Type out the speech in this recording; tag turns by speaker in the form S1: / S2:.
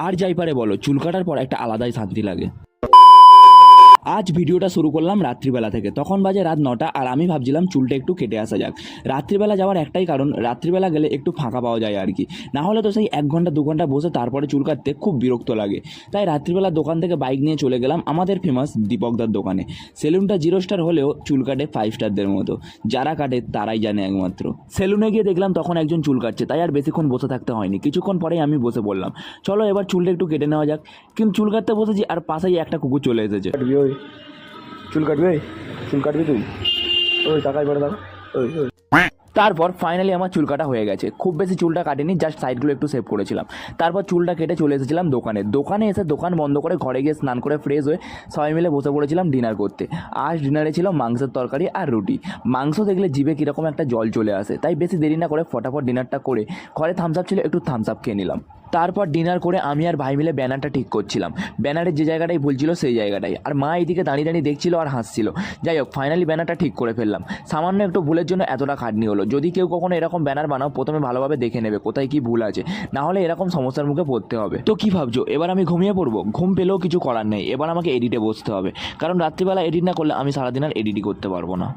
S1: আর যাই পারে বলো, চুল কাটার পর একটা আলাদাই শান্তি লাগে। আজ ভিডিওটা শুরু করলাম রাত্রিবেলা থেকে। তখন বাজে রাত 9টা আর আমি ভাবছিলাম চুলটা একটু কেটে আসা যাক। রাত্রিবেলা যাওয়ার একটাই কারণ, রাত্রিবেলা গেলে একটু ফাঁকা পাওয়া যায় আর কি। না হলে তো সেই 1 ঘন্টা 2 ঘন্টা বসে তারপরে চুল কাটতে খুব বিরক্ত লাগে। তাই রাত্রিবেলা দোকান থেকে বাইক নিয়ে চলে গেলাম আমাদের ফেমাস দীপকদার দোকানে। সেলুনটা 0 স্টার হলেও চুল কাটে 5 স্টারদের মতো। যারা কাটে তারাই জানে একমাত্র। সেলুনে গিয়ে দেখলাম তখন একজন চুল কাটছে, তাই আর বেশিক্ষণ বসে থাকতে হয়নি। কিছুক্ষণ পরেই আমি বসে বললাম চলো এবার চুলটা একটু কেটে নেওয়া যাক। কিন্তু চুল কাটতে বসেছি আর পাশেই একটা কুকুর চলে এসেছে। চুল কাটবে, চুল কাটবি তুই? ওই টাকায় পড়ে দাও। তারপর ফাইনালি আমার চুল কাটা হয়ে গেছে। খুব বেশি চুলটা কাটিনি, জাস্ট সাইডগুলো একটু সেভ করেছিলাম। তারপর চুলটা কেটে চলে এসেছিলাম দোকানে এসে দোকান বন্ধ করে ঘরে গিয়ে স্নান করে ফ্রেশ হয়ে সবাই মিলে বসে পড়েছিলাম ডিনার করতে। আজ ডিনারে ছিল মাংসের তরকারি আর রুটি। মাংস দেখলে জিভে কীরকম একটা জল চলে আসে, তাই বেশি দেরি না করে ফটাফট ডিনারটা করে, ঘরে থামস আপ ছিল একটু থামস আপ খেয়ে নিলাম। তারপর ডিনার করে আমি আর ভাই মিলে ব্যানারটা ঠিক করছিলাম। ব্যানারের যে জায়গাটাই ভুল ছিল সেই জায়গাটাই, আর মা এইদিকে দাঁড়িয়ে দাঁড়িয়ে দেখছিল আর হাসছিল। যাই হোক, ফাইনালি ব্যানারটা ঠিক করে ফেললাম। সামান্য একটু ভুলের জন্য এতটা খাটনি হলো। যদি কেউ কখনো এরকম ব্যানার বানাও, প্রথমে ভালোভাবে দেখে নেবে কোথায় কি ভুল আছে, না হলে এরকম সমস্যার মুখে পড়তে হবে। তো কি ভাবছো, এবার আমি ঘুমিয়ে পড়বো? ঘুম পেলেও কিছু করার নেই, এবার আমাকে এডিটে বসতে হবে, কারণ রাত্রিবেলা এডিট না করলে আমি সারাদিন আর এডিটই করতে পারবো না।